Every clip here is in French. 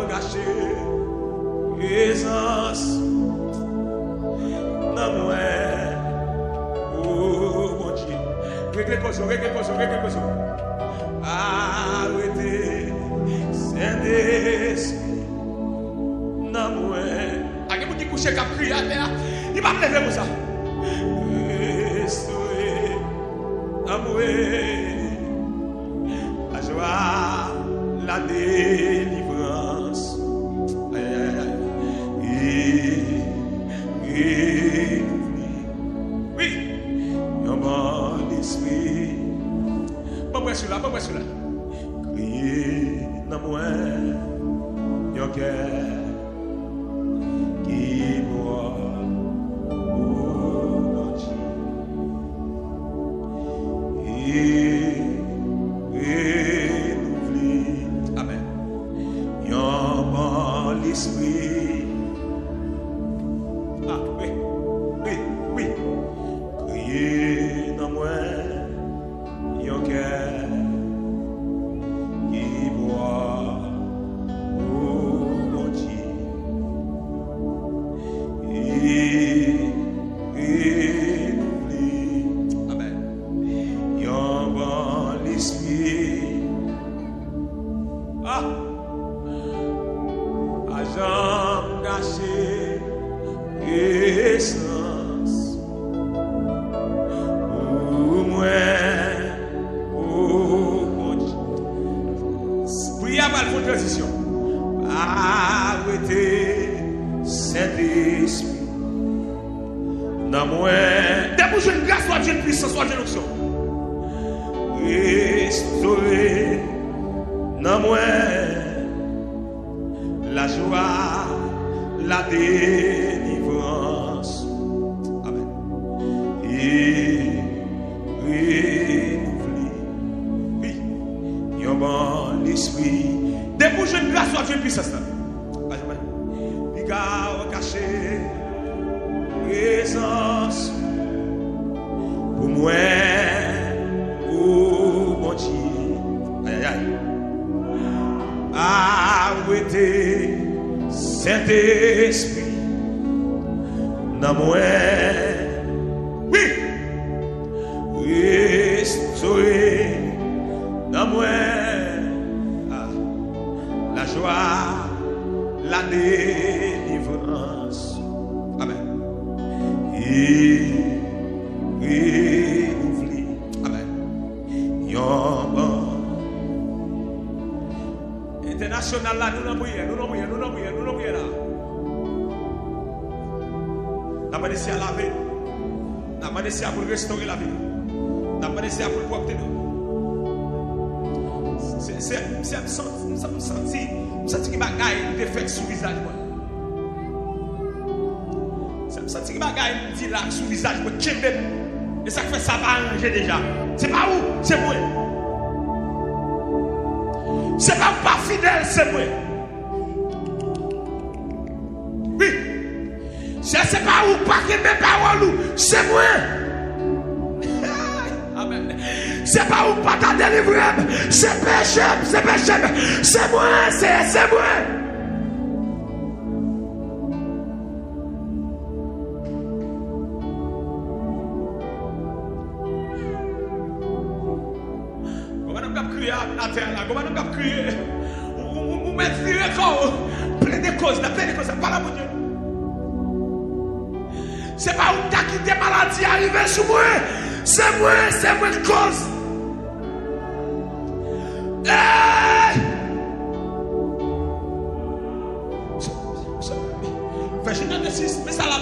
caché, présence, dans moi. Oh mon Dieu. Réglez quoi ça. Arrêtez, Saint-Esprit, dans moi. A quelqu'un qui couche qui a crié à terre, il va me lever pour ça. Restaurer, dans moi. La joie, la délivrance. Oui, un bon esprit. Pas moi celui-là. Criez dans moi, un cœur qui boit au Dieu. Amen. Un bon esprit. Ah, oui. Criez dans moi, un cœur qui boit au Dieu. Amen. Un bon esprit. Ah, à jambe gâchée, essence. Pour moi, oh mon Dieu. Priez mal pour transition. Arrêtez, Saint-Esprit. Dans moi, débouche une grâce, soit une puissance, soit une onction. Restaurer dans moi la joie, la délivrance. Amen. Et renouveler. Oui, il y a un bon esprit. Débouche une grâce, soit une puissance. Picard caché, présence. Pour moi, oh mon Dieu. Aïe, aïe. Arrêtez, Saint-Esprit, dans moi. Oui, restaurer dans moi la joie, la délivrance. Amen. Et renouveler. Amen. International là, nous n'en prions là. N'a pas laissé à laver. N'a pas laissé à pour restaurer la vie. N'a pas laissé à pour porter nous. C'est me senti que bagaille de fait sous visage moi. C'est me senti que bagaille dit là sous visage moi kembe. Et ça fait ça va arranger déjà. C'est pas où, c'est moi. C'est pas fidèle, c'est moi. Oui. C'est pas où, pas que mes paroles, c'est moi. Amen. C'est pas où, pas ta délivrer, c'est péché, c'est moi, c'est moi. Comment nous avons crié? Vous mettez plein de causes, pas la Dieu. C'est pas où tu as quitté maladie arrivé sur moi. C'est moi la cause. Verset 6, mais ça la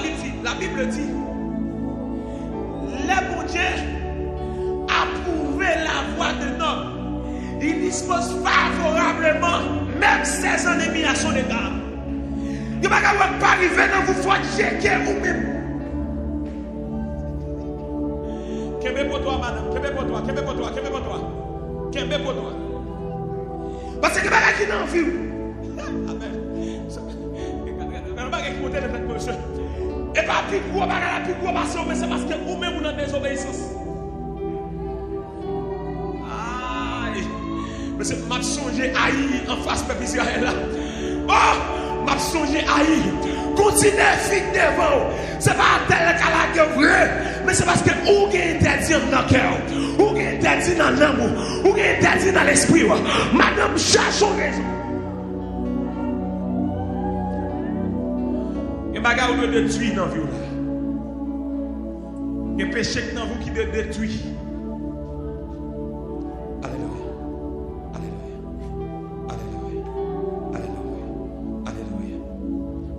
Bible dit. Le bon Dieu a prouvé la voie de l'homme. Il dispose favorablement même ses ennemis à son égard. Il ne va pas arriver dans vous faire checker ou même. Qu'est-ce pour toi, madame? Qu'est-ce pour toi? Parce que les qui n'ont vu. Amen. Et pas plus gros, mais c'est parce que vous-même vous avez des désobéissance. Mais c'est m'a songé haï en face peuple Israël là. Oh à songer haï. Continuez vite devant. C'est pas tel qu'à la vrai, mais c'est parce que vous avez interdit dans le cœur, vous avez interdit dans l'amour, vous avez interdit dans l'esprit. Madame, cherche une raison. Et bagarre vous détruit dans la vie. Et péché dans vous qui détruit. Alléluia. Alléluia. Alléluia. Alléluia. Alléluia.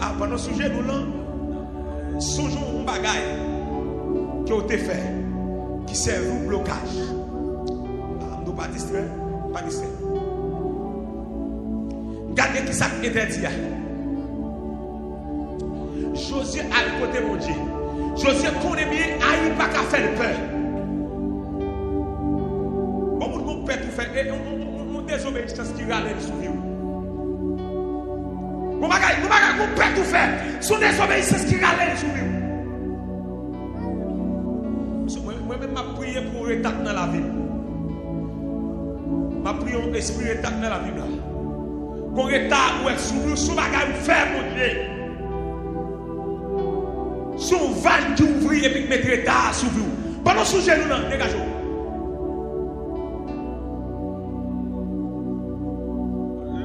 Ah, pendant ce sujet, nous là, songeons un bagaille qui a été fait, qui sert au blocage. Nous pas distraire, pas distraire. Regardez qui ça interdit. Josué a le côté mon Dieu. Josué connaît bien, il n'a pas qu'à faire peur. Bon, on peut tout faire. On désobéissance qui râle sur vous. On peut tout faire. Sous désobéissance qui râle sur vous. Moi-même, je prié pour un état dans la vie. Je prié pour un esprit état dans la vie. Pour un état où est sous vous, sous bagage, faire mon Dieu. Son van qui ouvre et puis mettre l'état sous vous. Pendant ce sujet, nous, dégagez.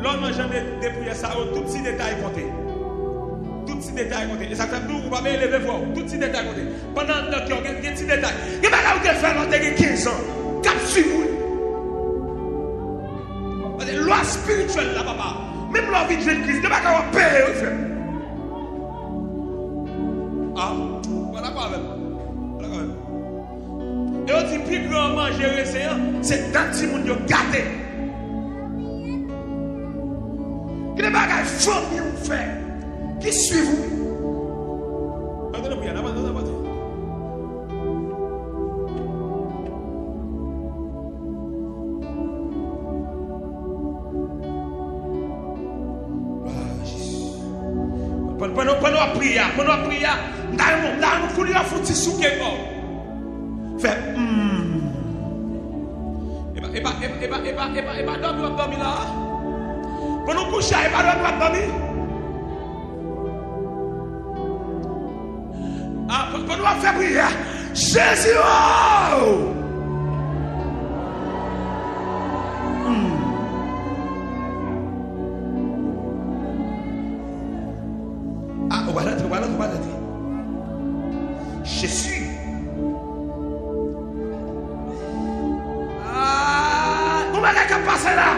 L'homme jamais dépouillé ça, tout petit détail compté. Tout petit détail compté. Et ça fait nous, vous pouvez élever voir. Tout petit détail compté. Pendant notre cœur, il y a un petit détail. Il n'y a pas de faire l'autre 15 ans. Cap sur vous. Loi spirituelle là, papa. Même la vie de Jésus-Christ, il n'y a pas de payer. Ah, voilà quoi même. Voilà quoi même. Et on dit plus grand manger c'est dans le monde qui a gâté. Il y a des bagages famille ou fait qui suivent vous. Attendez, attendez. Pendant la prière, nous courir foutu sous quelque part. Fait et pas dormir là. Pendant coucher, et pas dormir. Ah, pendant faire prière, Jésus. Voilà. Jésus. Comment est-ce qu'il passe là?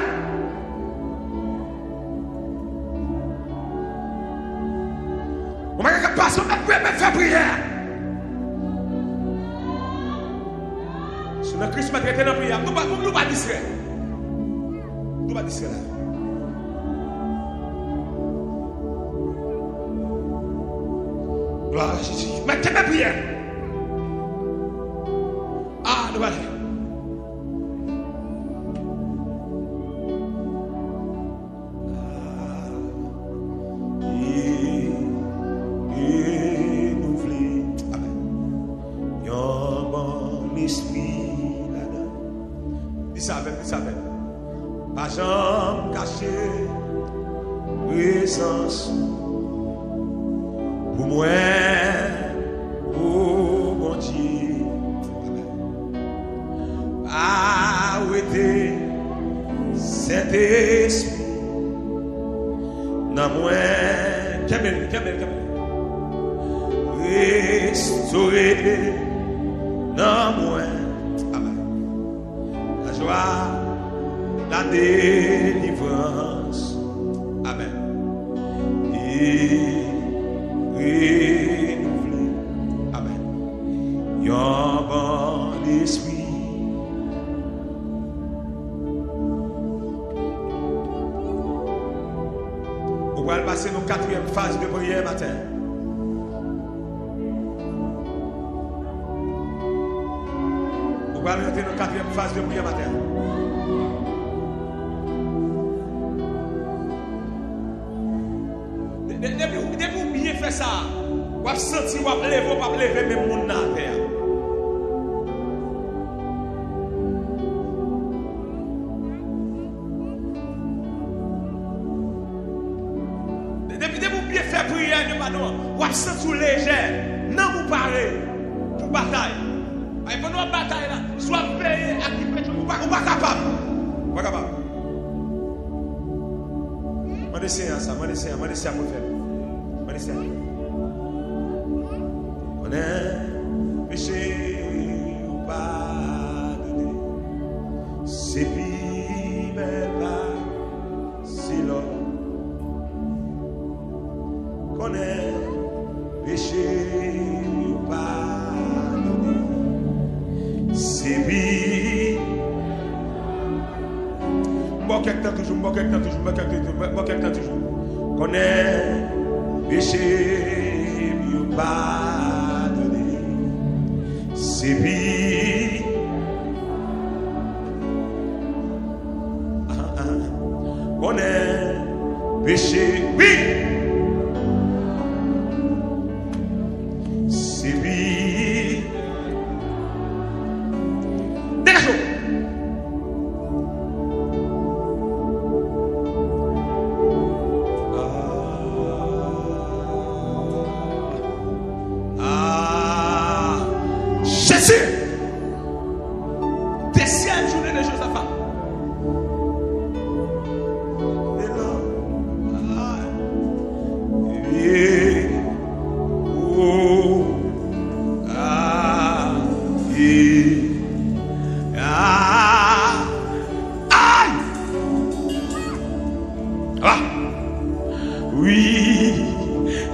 Comment est-ce qu'il passe? On va faire prière. Si le Christ m'a traité dans la prière, nous ne pouvons pas distraire. Nous ne pouvons pas distraire. Gloire à Jésus. Mais quelle prière? Ah, nous allons. Nous voulons. Amen. Yon bon esprit là-dedans. Dis ça avec. Pas jamais caché. Présence. Pour moi, oh mon Dieu, ah où était cet esprit dans moi, Kamel, restauré dans moi, amen. La joie, la délivrance, amen. Renouvelé, amen. Yon bon esprit. On va passer nos 4e phase de prière matin. On va rentrer dans 4e phase de prière matin. Depuis vous bien faire ça, vous avez senti, vous avez levé, vous avez levé même mon dans la terre. Depuis que vous bien fait prière de pardon, vous êtes senti léger. Non, vous parlez pour bataille. Et pendant la bataille, là, soit veillé à qui fait, vous pas capable. Pas capable. Je vais essayer ça, je vais essayer pour faire. Je vais essayer. On est péché ou pas donné. C'est puis là, c'est là. Qu'on est péché ou pas donné. C'est puis. Bon, quelqu'un toujours. Qu'on est péché ou pas donné. C'est puis. Qu'on est péché, oui. C'est lui. Dégagez. Jésus. Deuxième journée de Josaphat. Oui,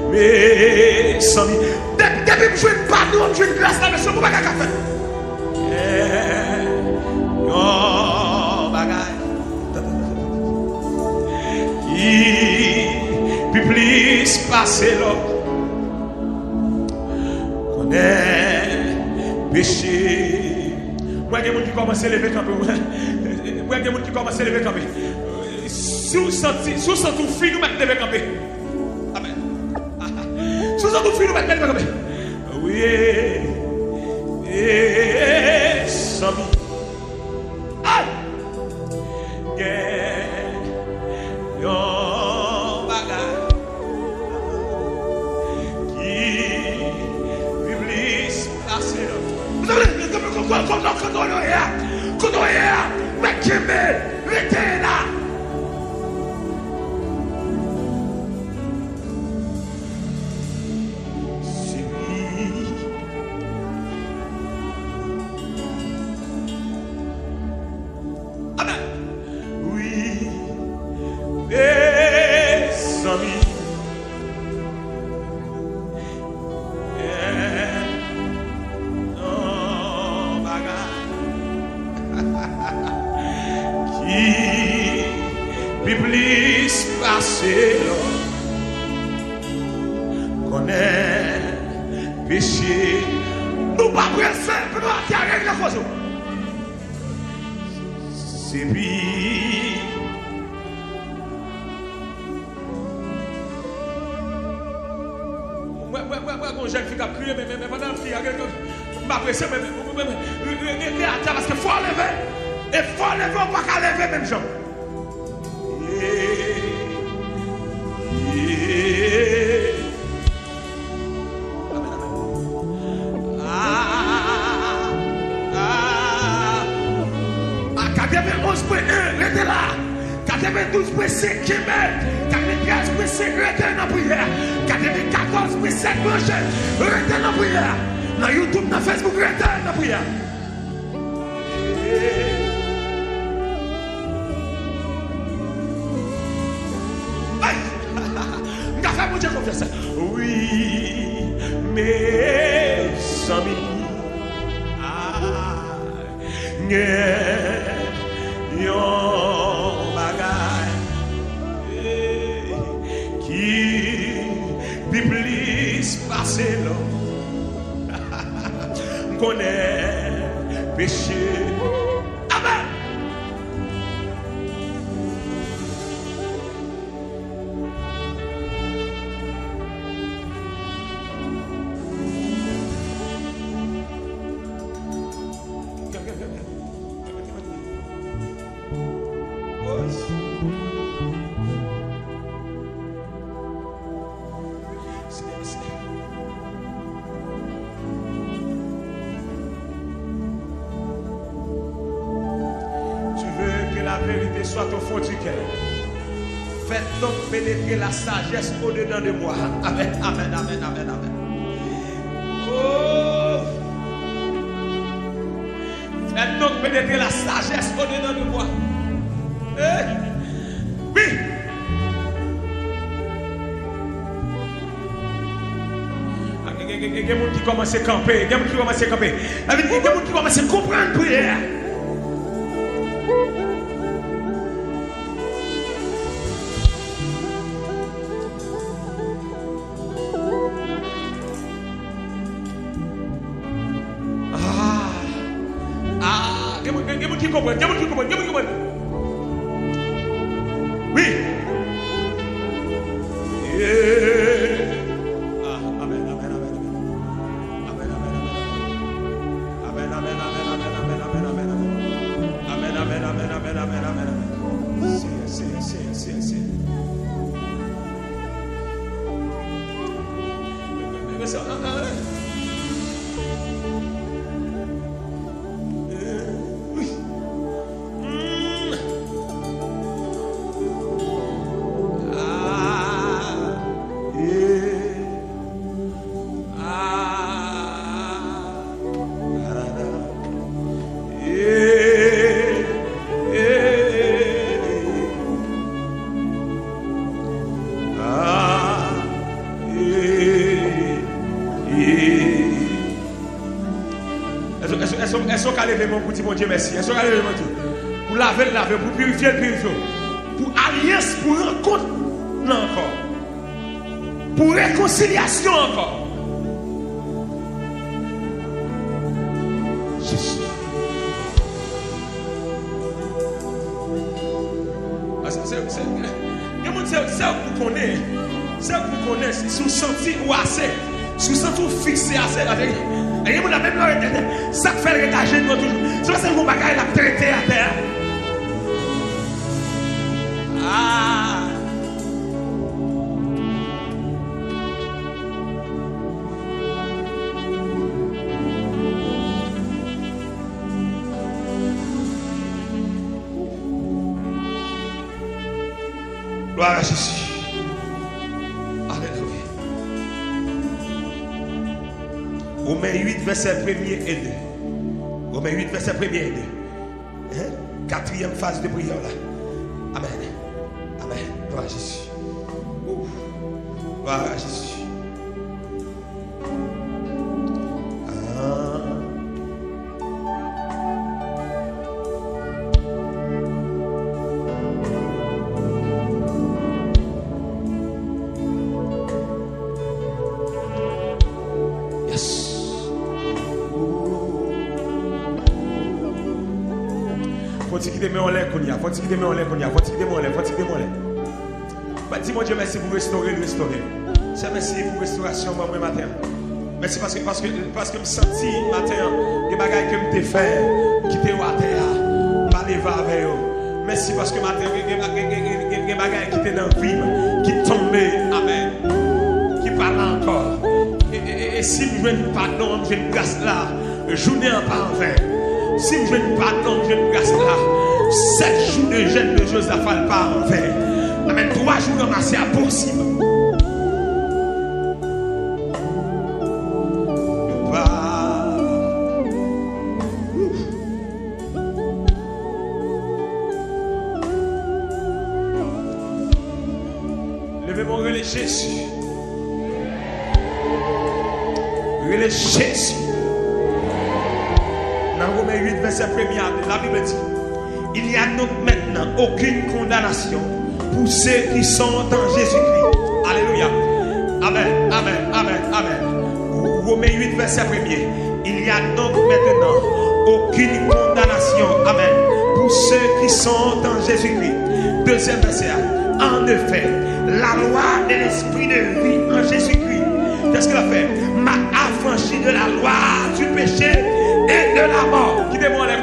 mais sans lui. Depuis que je ne pas nous, je ne grâce là, mais ce n'est pas qu'à faire. Non, bagaille. Puis plus passer l'autre. Connaît péché. Moi, il y a des gens qui commencent à lever quand même. Moi, il y a des gens qui commencent à lever quand même. Si vous sentez tout fini, nous mettons lever quand même. Amen. Si vous sentez tout fini, nous mettons lever quand même. Oui. Et Sami. Aïe. Yon bagay. Qui publie passer là. Vous avez quand on est là, mais qui mettez là. C'est puis moi quand jeune fille a crié mais pendant qu'il y a quelqu'un m'a pressé mais parce qu'il faut lever et faut lever on pas qu'à lever même gens. Restez là. 92,5 km. 93,5 restez dans la prière. 94,7 manger. Restez dans la prière. Dans YouTube, dans Facebook, restez dans la prière. Aïe. On a fait mon Dieu confiance. Oui, mes amis. Yon bagay qui biblis passe là connaît péché. Amen. soit au fond du cœur. Faites donc pénétrer la sagesse au-dedans de moi. Amen, amen, amen, amen, amen. Oh. Faites donc pénétrer la sagesse au-dedans de moi. Oui. Il y a des gens qui commencent à camper. Il y a des gens qui commencent à camper. Il y a des gens qui commencent à comprendre la prière. Qui comprennent. Oui. Amen, amen, amen, amen. Amen, amen, amen. Amen, amen, amen, amen, amen, amen, amen. Amen, amen, amen, amen, amen, amen. C'est. Est-ce qu'on a levé mon petit mon Dieu merci? Est-ce qu'on a levé mon Dieu? Pour laver, pour purifier, pour alliance, pour rencontre, non encore. Pour réconciliation encore. Jésus. C'est que vous connaissez, si vous sentez ou assez, si vous sentez ou fixé assez la vérité. Et vous n'avez même pas ça fait le rétager de toujours. C'est parce que vous bagage la traité à terre. Ah. Gloire à Jésus. Romains 8, verset 1er et 2. Romains 8, verset 1er et 2. Quatrième phase de prière là. Amen. Amen. Gloire à Jésus. Gloire à Jésus. Dis mon Dieu merci pour restaurer. C'est merci pour restauration moi matin. Merci parce que je me senti matin des bagages que je t'ai fait, qui t'ai à terre, pas lever avec eux. Merci parce que matin des bagages qui t'ai dans le vide, qui tombent, amen, qui parlent encore. Et si je veux pardon, je ne grâce là, journée en pas en vain. Si je veux pardon, je ne grâce là. 7 jours de jeûne de Josaphat pas en vain. Amen. 3 jours ramassés à possible. Levez mon relais Jésus. Relais Jésus. Dans Romains 8, verset 1er, la Bible dit: il n'y a donc maintenant aucune condamnation pour ceux qui sont en Jésus-Christ. Alléluia. Amen, amen, amen, amen. Romains 8, verset 1er. Il n'y a donc maintenant aucune condamnation, amen, pour ceux qui sont en Jésus-Christ. Deuxième verset. En effet, la loi de l'esprit de vie en Jésus-Christ, qu'est-ce qu'elle a fait? M'a affranchi de la loi du péché et de la mort. Qui demande les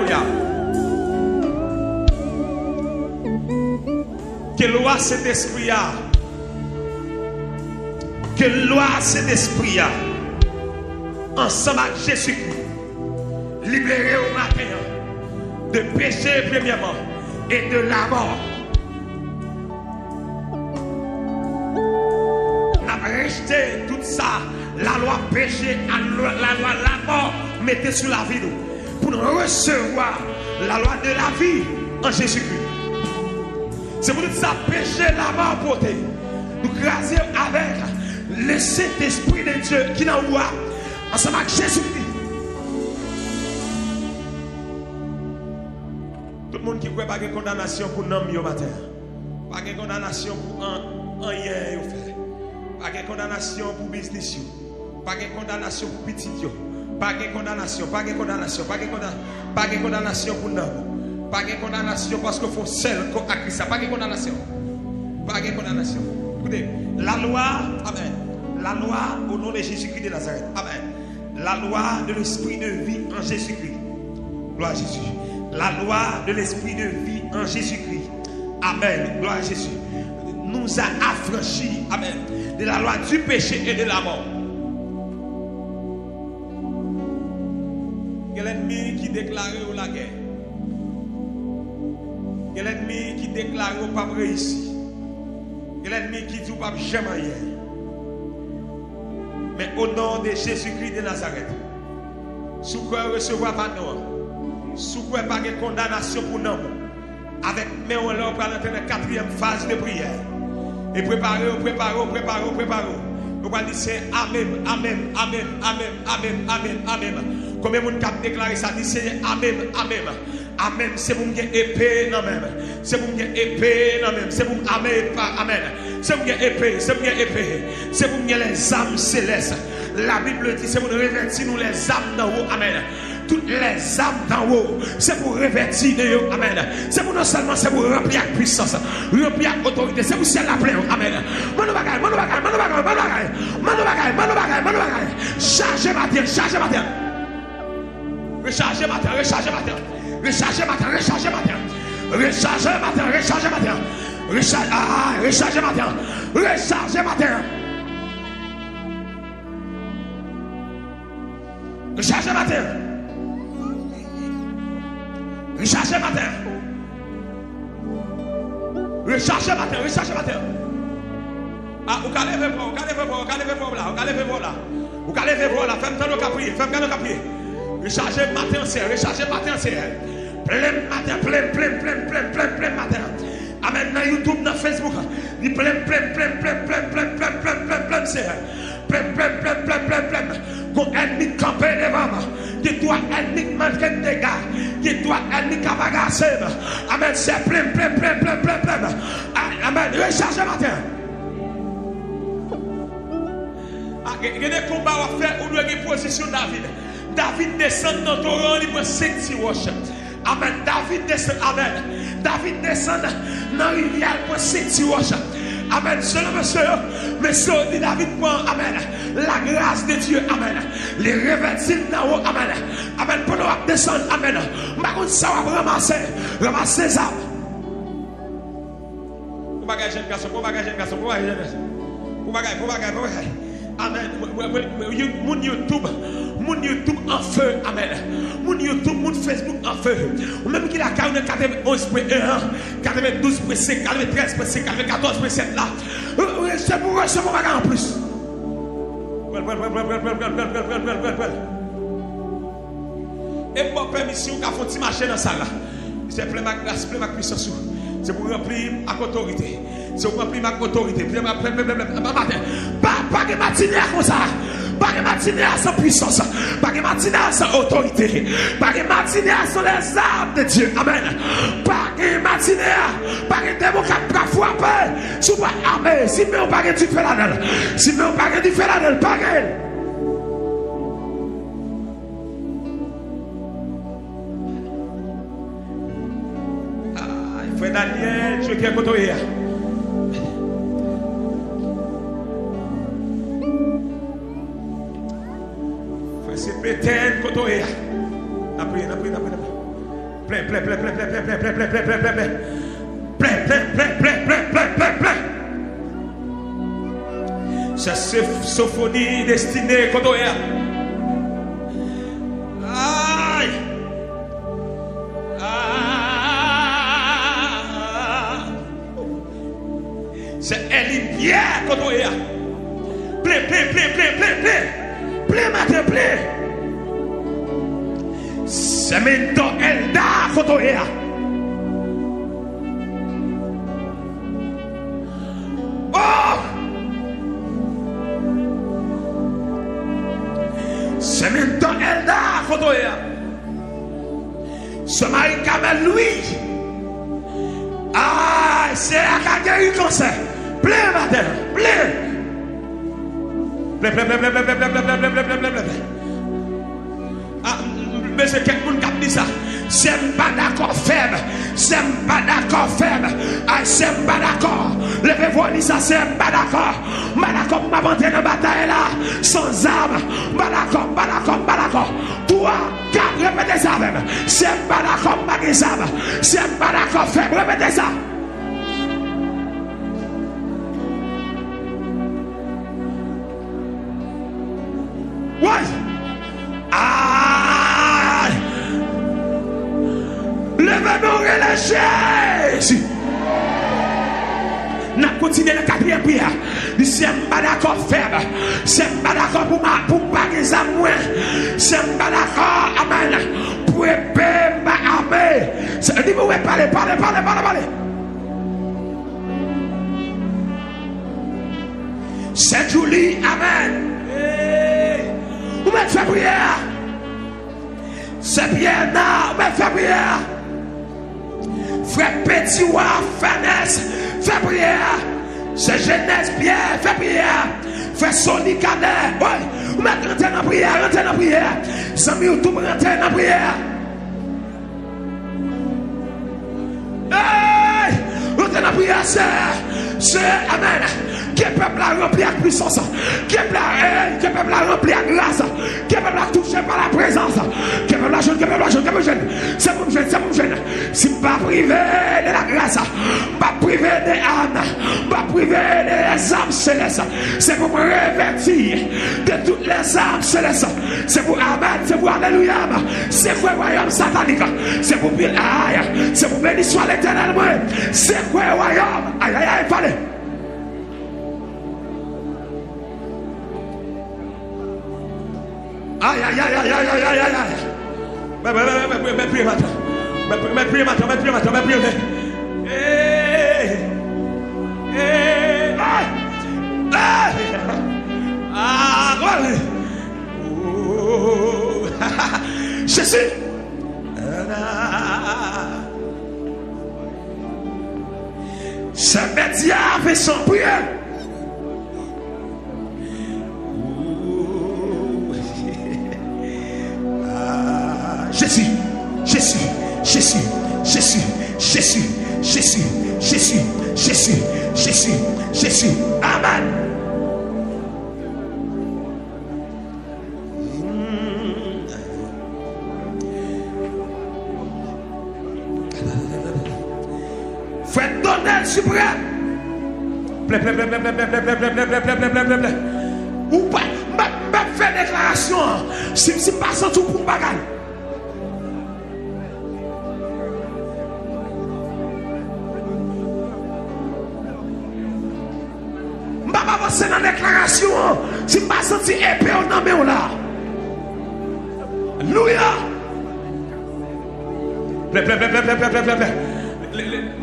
que loi cet esprit a, que loi cet esprit a, ensemble avec Jésus-Christ, libéré au matin de péché premièrement et de la mort. N'a rejeté tout ça, la loi péché, la loi la mort, mettez sur la vie nous, pour nous recevoir la loi de la vie en Jésus-Christ. C'est pour nous ça péché, la mort portée. Nous craser avec le Saint-Esprit de Dieu qui nous voit ensemble avec Jésus-Christ. Tout le monde qui ne croit pas de condamnation pour l'homme au matin. Pas de condamnation pour un rien au fait. Pas de condamnation pour business. Pas de condamnation pour petit. Pas de condamnation, pas de condamnation, pas de condamnation pour l'homme. Pas de condamnation parce qu'il faut seul à Christ. Pas de condamnation. Pas de condamnation. Écoutez, la loi, amen. La loi au nom de Jésus-Christ de Nazareth. Amen. La loi de l'esprit de vie en Jésus-Christ. Gloire à Jésus. La loi de l'esprit de vie en Jésus-Christ. Amen. Gloire à Jésus. Nous a affranchis. Amen. De la loi du péché et de la mort. Quel ennemi qui déclare la guerre? Quel ennemi qui déclare pas réussi? Quel ennemi qui dit pas jamais rien? Mais au nom de Jésus-Christ de Nazareth, sous quoi recevoir maintenant, sous quoi pas de condamnation pour nous, avec mais on va entrer dans la quatrième phase de prière. Et préparez. On va dire c'est Amen, Amen, Amen, Amen, Amen, Amen, Amen. Combien de monde qui a déclaré ça? Dit c'est Amen, Amen. Amen, c'est pour me épée, non même. C'est pour me épée, non même. C'est pour Amen, pas Amen. C'est pour me épée, c'est pour me épée. C'est pour me les âmes célestes. La Bible dit c'est pour nous revêtir nous les âmes d'en haut, Amen. Toutes les âmes d'en haut, c'est pour revêtir de haut, Amen. C'est pour non seulement, c'est pour remplir avec puissance, remplir avec autorité. C'est pour ciel la plaie, Amen. Mano bagay. Chargez ma terre. Rechargez ma terre. Rechargez ma terre. Rechargez ma terre. Rechargez ma terre. Rechargez ma terre. Rechargez ma terre. Rechargez ma terre. Rechargez ma terre. Rechargez ma terre. Rechargez ma terre. Rechargez ma terre. Rechargez ma terre. Ah, vous allez lever vous allez lever là. Vous allez lever là. Faites-moi le caprier. Rechargez matin entier. Rechargez matin entier. Plein matin. Amen. Dans YouTube, dans Facebook. Il plein. Qu'on ennemi campé devant moi. Qui doit ennemi manquer de dégâts. Qui doit ennemi cavagasser. Amen. C'est plein. Amen. Rechargez matin. Il y a des combats à faire où nous avons une position David. David descend dans ton rang, il prend 5 roches. Amen. David descend dans la rivière, il prend 5 roches. Amen. Selon monsieur, dit David prend, amen, la grâce de Dieu, amen. Les revêtir dans haut, amen. Amen. Pendant qu'on descend, amen. Par contre, ça va ramasser ça. Pour bagager jeune garçon. Amen. Mon YouTube en feu. Amen. Mon YouTube, mon Facebook en feu. Ou même qu'il a 91.1, 92.5, 93.5, 94.7 là. C'est pour recevoir en plus. Et pour permission qu'à faire marcher dans ça là. C'est plein de grâce, plein de puissance. C'est pour remplir avec autorité. C'est pour remplir avec autorité. Pas de matinée comme ça. Pas de matinée sans puissance. Pas de matinée sans autorité. Pas de matinée sans les armes de Dieu. Amen. Pas de matinée. Pas de démon qui a frappé. Si vous êtes armé. Si vous pas de Dieu fait la dalle. Si vous pas de Dieu fait la dalle. Pas de. Frère Daniel, je suis à côté. Frère c'est Pétain, côté. Après. Plein. C'est symphonie destinée, côté. Aïe. pierre quand on est. Plein matin, plein. Cemento Elda quand on est. Oh! Cemento Elda quand on est. Ce mari Kamel lui. Ah, c'est la guéri comme ça. Plein matin, plein. Ah, mais c'est quelqu'un qui a dit ça. C'est pas d'accord faible. C'est pas d'accord faible. Ah, c'est pas d'accord. Levez-vous, dit ça, c'est pas d'accord. Pas d'accord, m'a monté dans la bataille là. Sans armes. Pas d'accord, pas d'accord, pas d'accord. Toi, quatre, répétez ça même. C'est pas d'accord, pas des armes. C'est pas d'accord faible. Répétez ça. Ouais. Ah. Levez-nous et Jésus. N'a continué la quatrième prière. C'est pas d'accord faible. C'est pas d'accord pour pas les amours. C'est pas d'accord. Amen. Pour épée ma armée. Dis-moi, parlez. C'est Julie. Amen. Vous m'avez fait prière. C'est bien là. Vous m'avez fait prière. Frère Petit Fanès, fais prière. C'est Jeunesse Pierre, fais prière. Frère Sony Cadet, ouais. Vous mettez rentrez dans la prière, Samy YouTube rentrez dans la prière. Hey, rentrez dans la prière, c'est Amen. Qui peuple a rempli avec puissance, qui peuple a rempli avec grâce, qui peuple a touché par la présence, qui peuple a jeune, c'est mon jeune. Si pas privé de la grâce, pas privé des âmes, pas privé des âmes célestes, c'est pour me revêtir de toutes les âmes célestes, c'est pour Amen, c'est pour Alléluia, c'est pour le royaume satanique, c'est pour c'est pour bénir soit l'éternel, c'est pour le royaume, aïe, fallait. Aïe. Jésus. Ce média fait son prière. Jésus. Amen. Frère Donald suprême. Ou pas, faire déclaration. Si pas sans tout pour bagarre. C'est dans la déclaration. Si pas senti épée au nom là. Alléluia.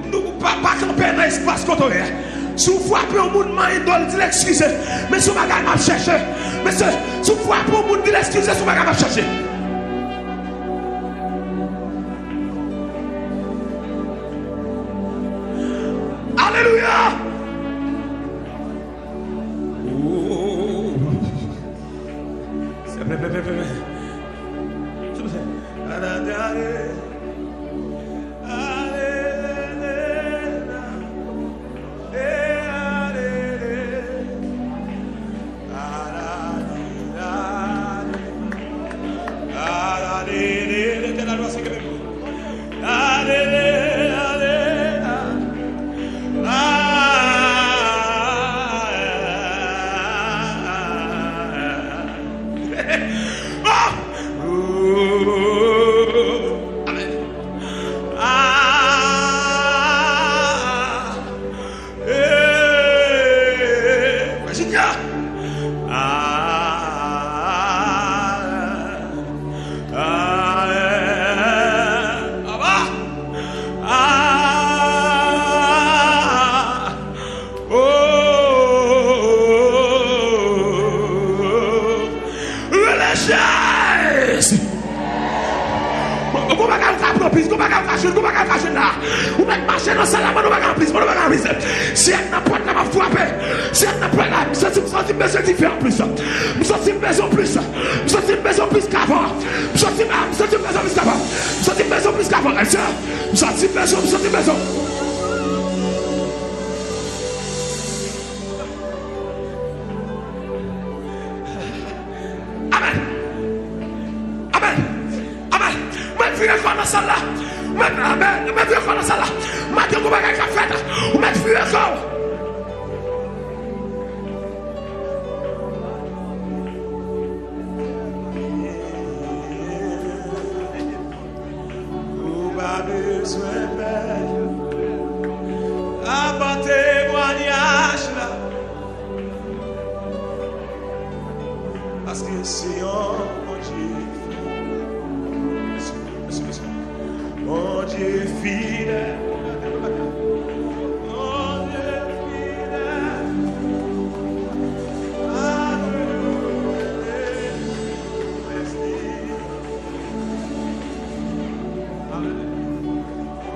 Nous pas camper dans l'espace quand on est. Si vous frappez au monde, il doit dire l'excuser. Mais si vous ne chercher. Mais si vous frappez au monde, dit l'excuser, si vous ne chercher. Alléluia. mise. Si elle n'a pas de la frappé, si elle n'a pas de la, je sens une maison différente plus. Je sens une maison plus. Je sens une maison plus qu'avant. Je sens une maison plus qu'avant. Je sens une maison plus qu'avant. Je sens une maison. Dans ça là, amen, mettre feu dans ça là, mettre comme un café là, ou mettre feu encore. Ou pas besoin de témoignage là, parce que c'est mon Dieu. Mon Dieu fidèle, mon Dieu fidèle,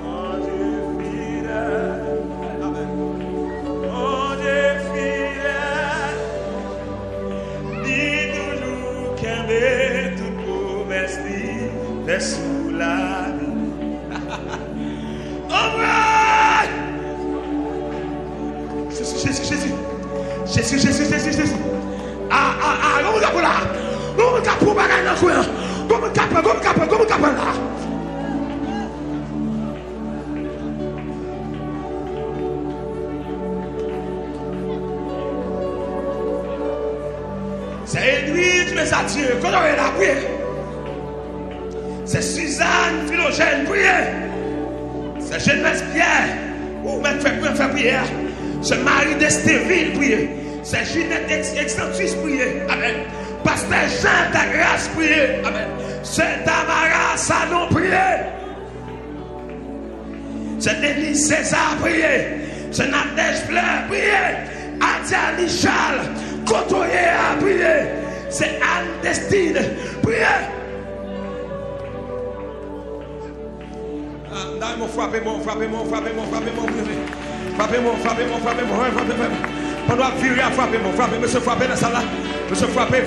mon Dieu fidèle, mon Dieu fidèle, dis toujours qu'un est toute promesse des sous la vie. Jésus. Comment capable là? Comment capable bagaille dans coin? Comment capable là? C'est Edwige, mes adieux. Quand on est là, prier. C'est Suzanne, Philogène, prier. C'est Jeunesse Pierre. Ou même faire prière. C'est Marie d'Estéville, prier. C'est Ginette Extentus, prier. Amen. Pasteur Jean d'Agrace, prier. Amen. C'est Tamara Salon, prier. C'est Denise César, prier. C'est Nadège Fleur, prier. Adia Lichal, Kotoye, prier. C'est Anne Destine, prier. Frappez-moi. Pendant la vie, frappez-moi. Monsieur, frappez dans ça là. Monsieur, frappez.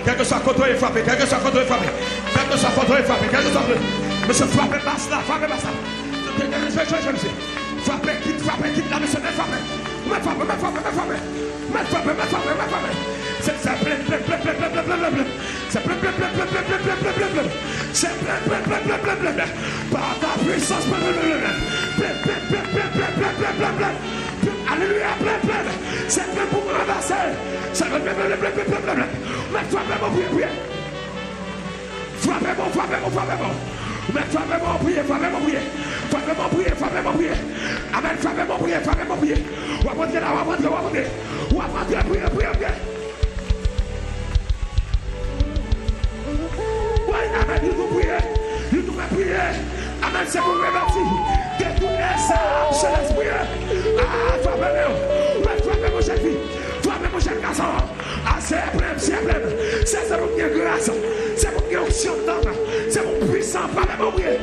Quelque soit contre frappé. Quelque soit contre frappé. Monsieur, frappez basse là. Frappez, quitte là, monsieur, frappez. C'est plein. C'est plein. Par ta puissance, plein. Alléluia, plein. C'est plein pour me renverser. C'est plein. Mais frappez-moi, priez. Frappez-moi. Mais frappez-moi, priez. Amen, frappez-moi, priez. On va rentrer là, priez. Oui, amen, il faut prier. Amen, c'est pour remercier. Détourner ça, je laisse prier. Frappez-moi, jeune fille. Frappez-moi, jeune garçon. C'est plein. C'est pour qu'il y ait grâce. C'est pour qu'il y ait option d'âme. C'est pour puissant. Frappez-moi, prier.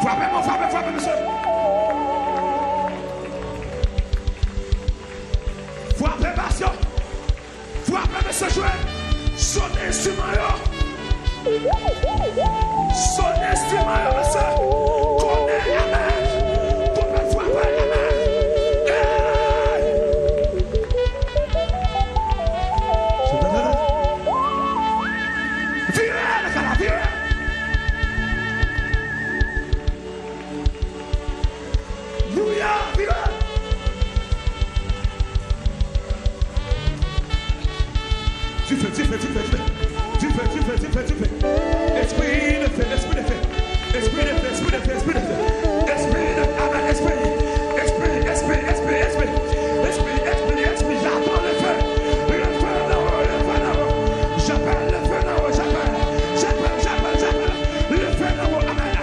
Frappez-moi, monsieur. Frappez, passion. Frappez, monsieur Joël. Son instrument, monsieur. Connais, amen. Combien de fois, amen. Virez. Tu fais. Esprit de fait. J'attends le feu. J'appelle le feu là-haut. Le feu là-haut. Amen.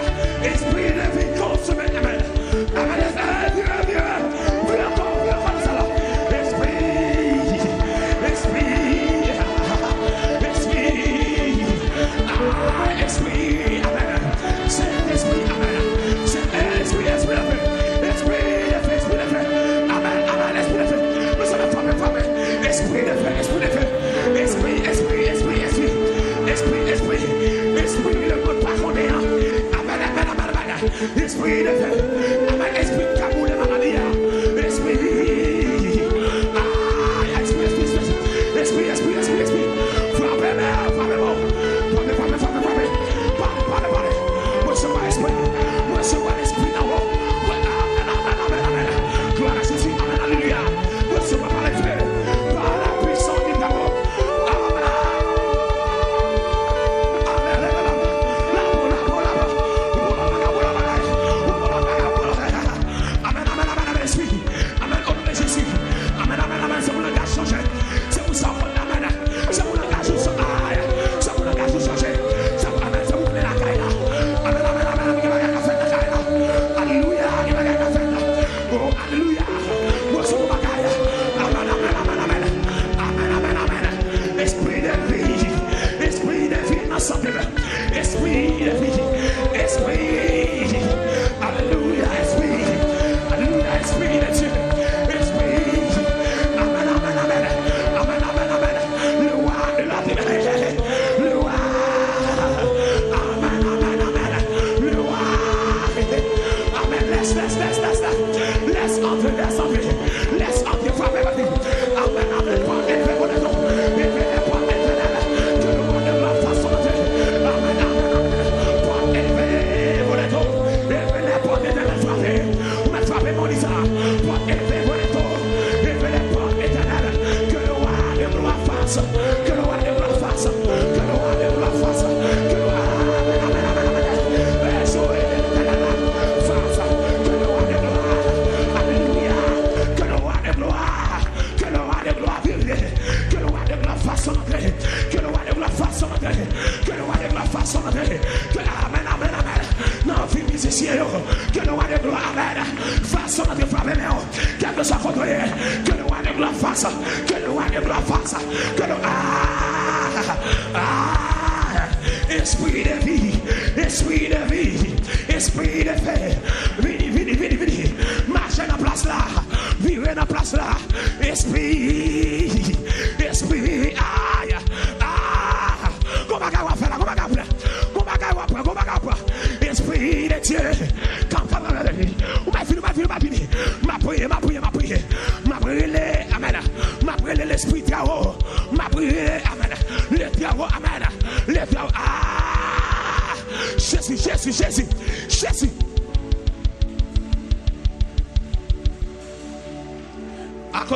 Esprit de vie consommé. Amen. Viens encore ça là. Esprit. esprit de feu. Amen. Esprit de cabou de maladie. Esprit. Esprit. Frappez-moi. Parlez. Recevez l'esprit. Recevez l'esprit d'en haut. Amen. Gloire à Jésus. Amen. Alléluia. Recevez par les feux. Par la puissance du cabou. Jésus.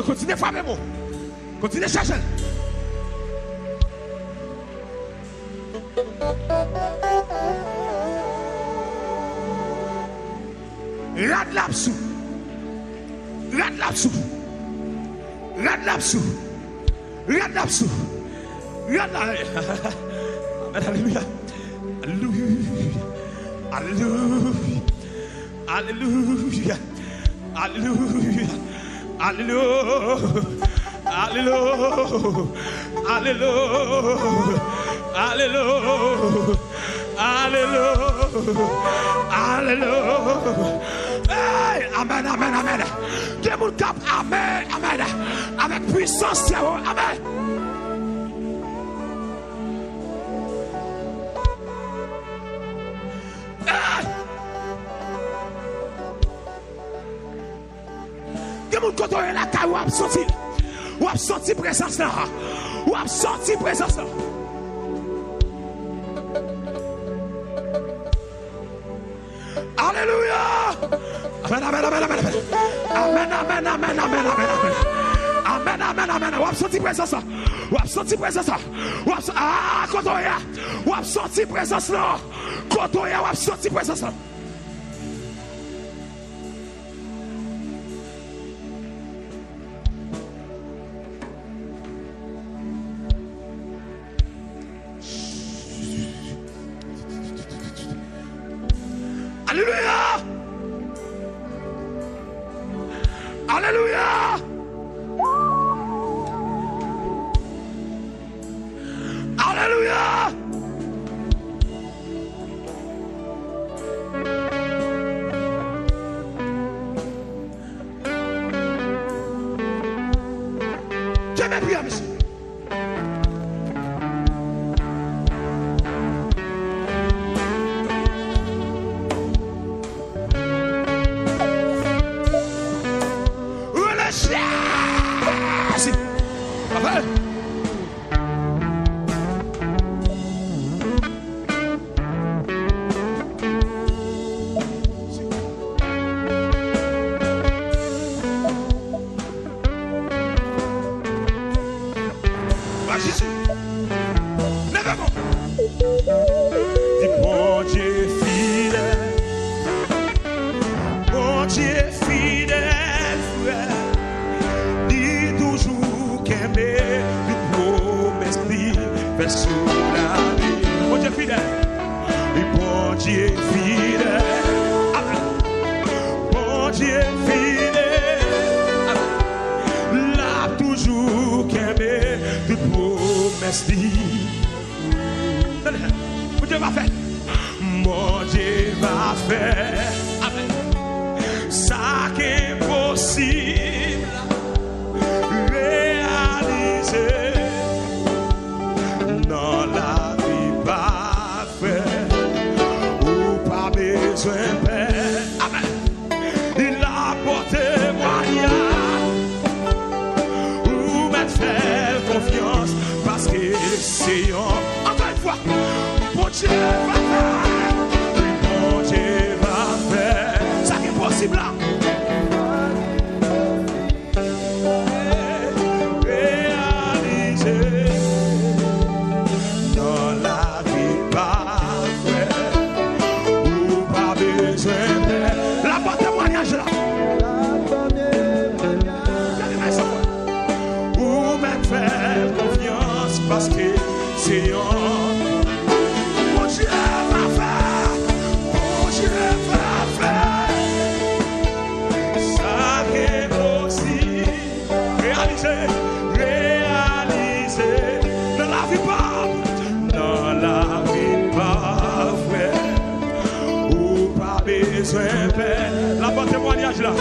Continuez, frappez-moi. Continuez, cherchez. Radlapsou. Alléluia. Hey, amen. Dieu mon cap, amen. Avec puissance, amen. Dieu mon côté là, ou a senti présence là. Alléluia. Amen. Ou a senti présence là. Ah, Kotoya. Ou a senti présence là. Kotoya, ou a senti présence là. sous la vie. Bon Dieu fidèle. Et bon Dieu fidèle. Amen. Bon Dieu fidèle. Amen. Là toujours qu'aimer toute promesse dit. Mon Dieu va faire. Mon Dieu va faire. Amen. Ça qui est possible. Réaliser. Dans la vie parfaite. Ou pas besoin de paix. Amen. Il a porté moyen. Ou mettre faire confiance. Parce que c'est encore une fois. Bon Dieu va faire. Bon Dieu va faire. Ça qui est possible là. Réaliser dans la vie parfaite. Ou pas besoin de la bonne témoignage là. Ou même faire confiance parce que c'est bon Dieu va faire, bon Dieu va faire, ça qui est possible, réaliser, réaliser, dans la vie parfaite, ou pas besoin de paix, la bonne témoignage là, ou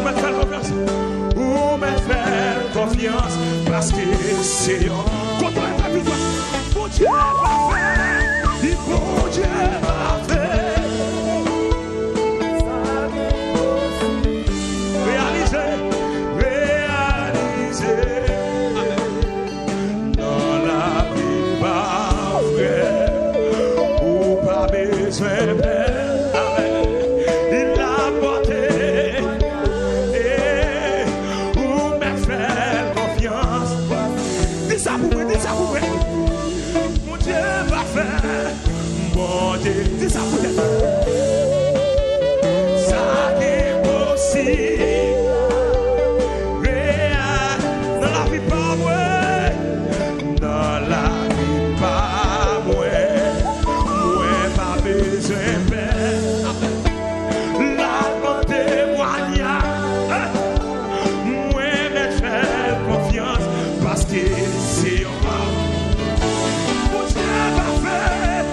me faire confiance, ou me faire confiance, parce que c'est contre la vie. Bon Dieu va faire, et bon Dieu va faire. Réaliser, réaliser. Amen. Dans la vie parfaite, ou pas besoin de paix. Amen. Il a porté, et ou me faire confiance. Dis ça pour moi, dis ça pour moi. Mon Dieu va faire, mon Dieu, dis ça pour moi. Ça qui est possible, réel, dans la vie pas moi, dans la vie pas moi pas besoin de paix. La bonne témoignage, moi me faire confiance, parce que c'est bon Dieu va faire,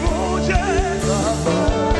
bon Dieu va faire.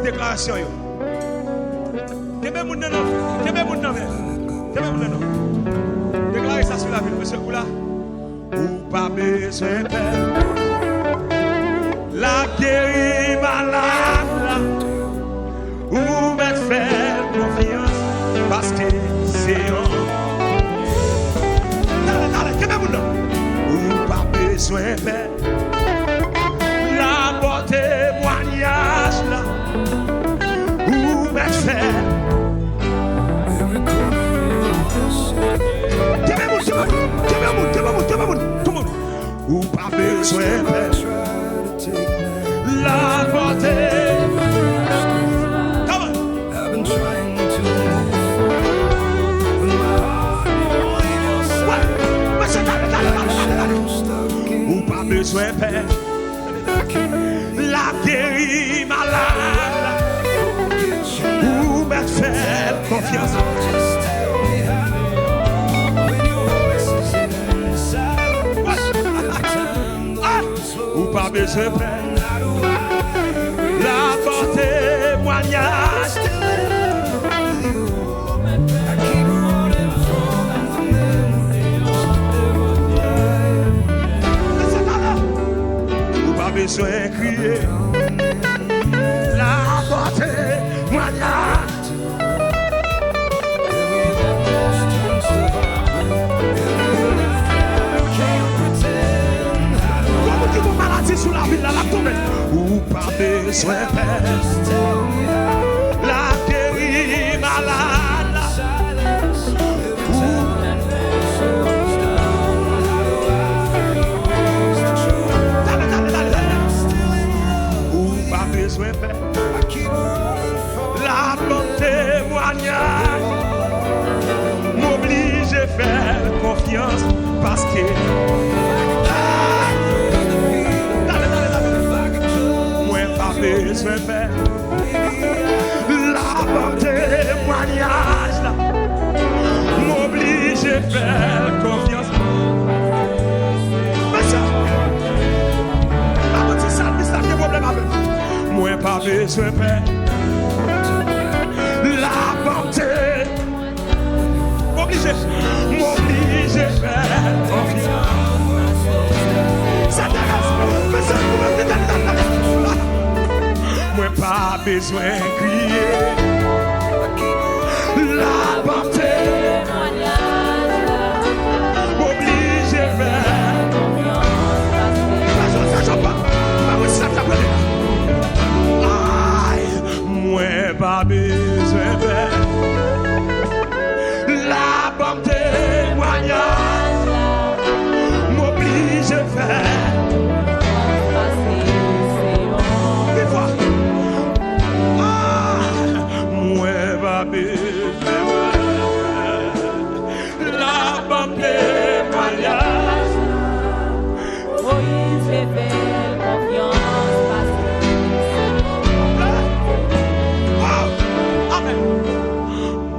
déclaration. Kebe moun nan. Déclarez ça sur la ville, monsieur Koula. Ou pas besoin de la guérie malade. Ou mettre faire confiance parce que c'est un. Kebe moun nan. Ou pas besoin de la porte témoignage là. Ou mettre faire. Ou pas besoin la porte. Come on. I've been trying to ou pas besoin la guérie malade. Ou mettre faire confiance. Ou pas besoin la porte témoignage. Ou pas besoin crier la porte témoignage. Sous la ville, la tombe. Ou pas besoin la guérie malade. Ou pas besoin la bonne témoignage. M'oblige à faire confiance parce que besoin faire la bonne témoignage là. M'oblige à faire confiance. Monsieur, maman dit ça, mais ça fait problème avec moi. Pas besoin faire la bonne témoignage. M'oblige à faire confiance. Ça t'arrête, mais ça vous me dit moi pas besoin de crier la bonne témoignage. M'oblige à faire moi pas besoin de la bonne témoignage. M'oblige à faire la bonne témoignage. Moïse fait confiance. Amen.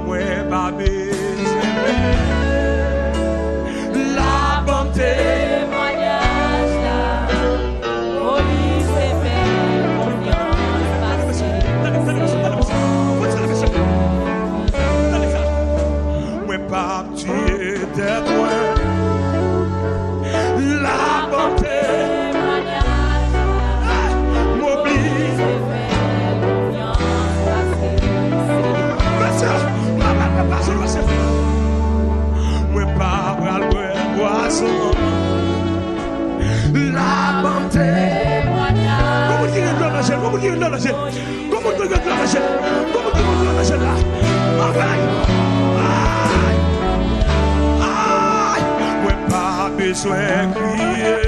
Moi pas besoin la bonne témoignage. Moïse fait confiance. Pas tuer des points la bonne témoignage. M'oblige moi pas bral boisson la bonne témoignage. Comment tu veux dans la chaîne? Comment tu veux dans la chaîne? Comment tu veux dans la chaîne? Comment tu veux dans la chaîne là? Pas besoin de crier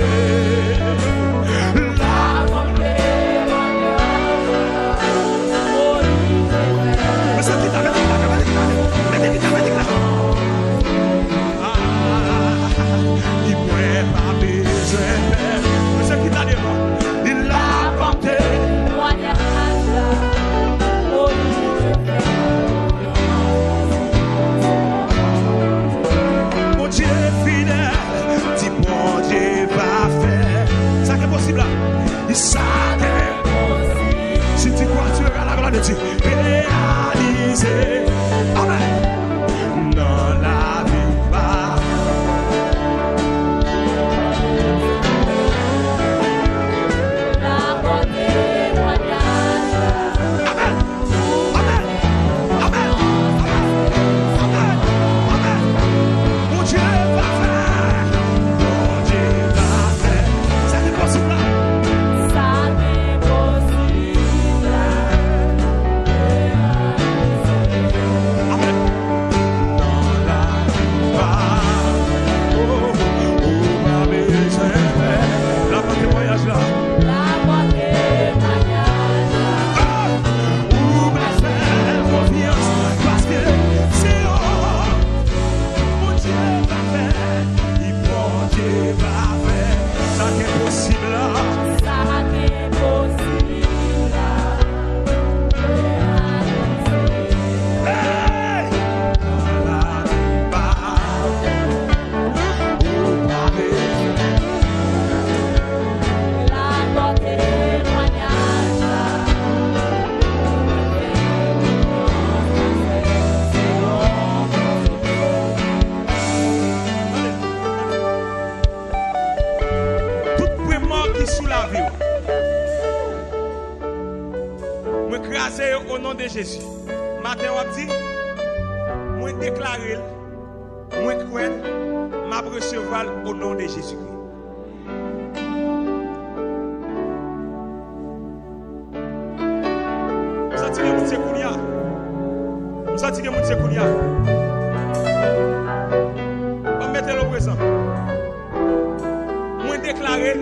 la bonne de Dieu. Réalisé. Amen. Dans la vie pas. Au nom de Jésus. Matin, on dit, moi déclarer, moi croire, m'a recevoir au nom de Jésus-Christ. Vous sentez que vous êtes Kounia? Vous sentez que vous êtes Kounia? On mette le présent. Moi déclarer,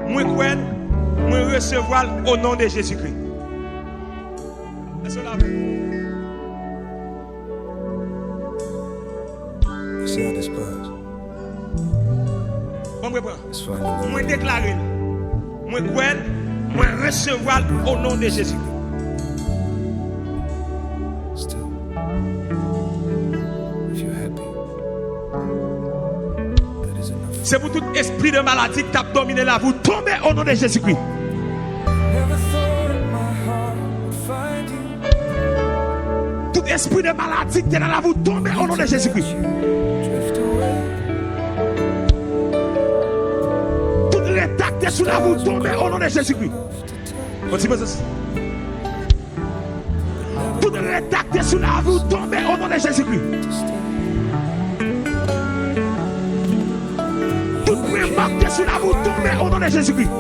moi croire, moi recevoir au nom de Jésus-Christ. See how this buzz. It's funny. Moi déclarer, moi croire, moi recevoir au nom de Jésus. Still, if you're happy, that is enough. C'est pour tout esprit de maladie qui t'a dominé là, vous tombez au nom de Jésus-Christ. Never thought my heart would find you. Tout esprit de maladie qui est dans la vous tombez au nom de Jésus-Christ. Drift away. Tout rétact est sous la vous tombez au nom de Jésus-Christ. Continue ça. Tout rétact est sous la vous tombez au nom de Jésus-Christ. Tout remarque est sous la vous tombez au nom de Jésus-Christ.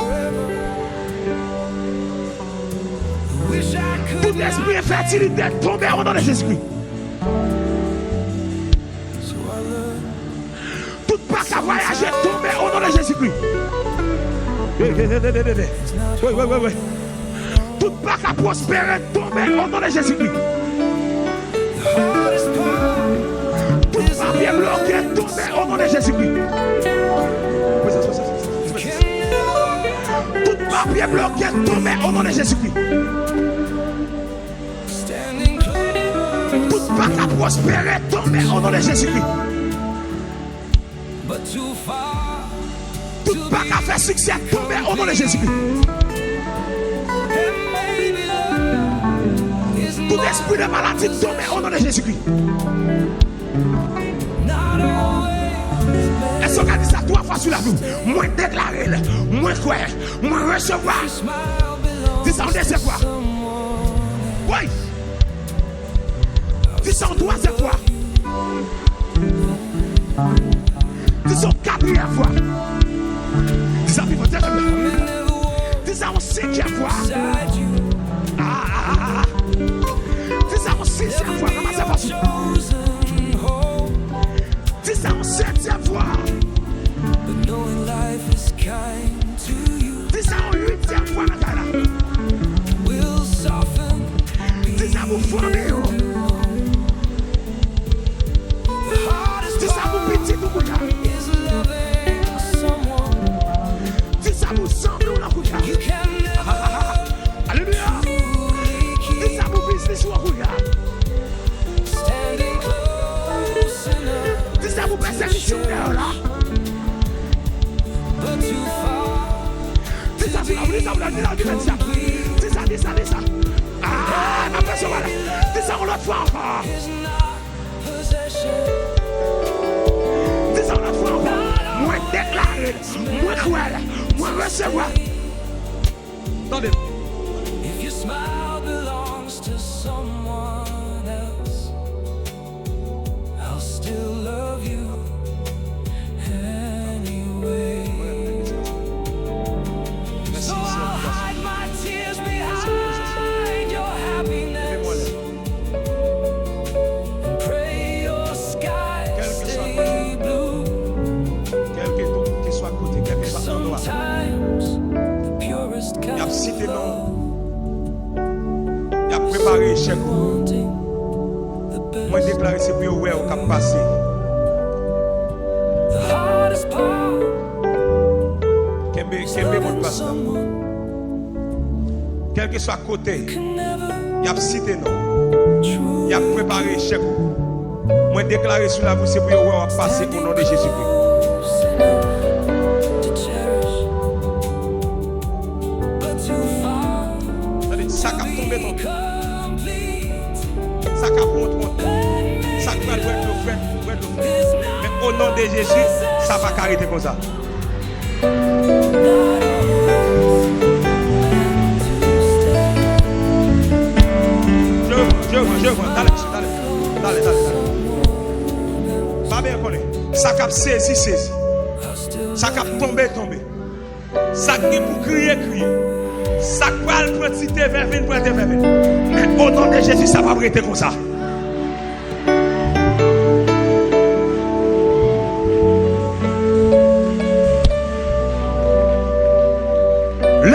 Tout esprit de fertilité tombé au nom de Jésus-Christ. Tout pas qu'à voyager tombé au nom de Jésus-Christ. Oui. Tout pas qu'à prospérer tombé au nom de Jésus-Christ. Tout papier bloqué tombé au nom de Jésus-Christ. Tout papier bloqué tombé au nom de Jésus-Christ. Tout pas qu'à prospérer tombé au nom de Jésus-Christ. Tout pas qu'à faire succès tombé au nom de Jésus-Christ. Tout esprit de maladie tombé au nom de Jésus-Christ. Est-ce qu'on a dit ça 3 fois sur la vie? Moi déclarer, moi croire, moi recevoir. Dis ça en deuxième fois. Oui. Dis ça en troisième fois. Dis ça en quatrième fois. Dis ça en dis ça en cinquième fois. Dis ça en sixième fois. Comment c'est possible? Dis ça en septième fois. Dis ça en huitième fois. Dis ça pour former. Dis ça pour petit tout le monde. Dis ça pour sembler ou la couche. Alléluia. Dis ça pour business ou la couche. Dis ça pour persécution là. Dis ça pour la vie. Dis ça dis ça. Ah, n'a pas ça, voilà. Dis ça l'autre fois encore. is not possession. Dis ça l'autre fois encore. Moi déclarer, moi croire, moi recevoir. Attendez. If your smile belongs to someone else, I'll still love you anyway. So I'll hide my tears behind your happiness and pray your skies stay blue. Quel que soit côté, quel que soit endroit. Sometimes the purest Il y a kind cité of non. love, Il y a préparé échec. wanting the Moi best. déclaré c'est pour ouais au cap passé. The hardest part, Kembe mon loving passe. someone Quel que soit côté, can never il y a cité non. truly Il y a préparé échec. Moi déclaré sur la vous c'est pour ouais au passé au nom de Jésus-Christ. close enough to cherish, but too far Ça cap tomber ton, complete. ça cap contre, ça cap le fait. Mais au nom de Jésus, ça va arrêter comme ça. Je vois. Allez. Pas bien connaître. Ça cap saisi. Ça cap tomber. Ça qui pour crier. Ça qui va le quantité vers 20. Mais au nom de Jésus, ça va arrêter comme ça.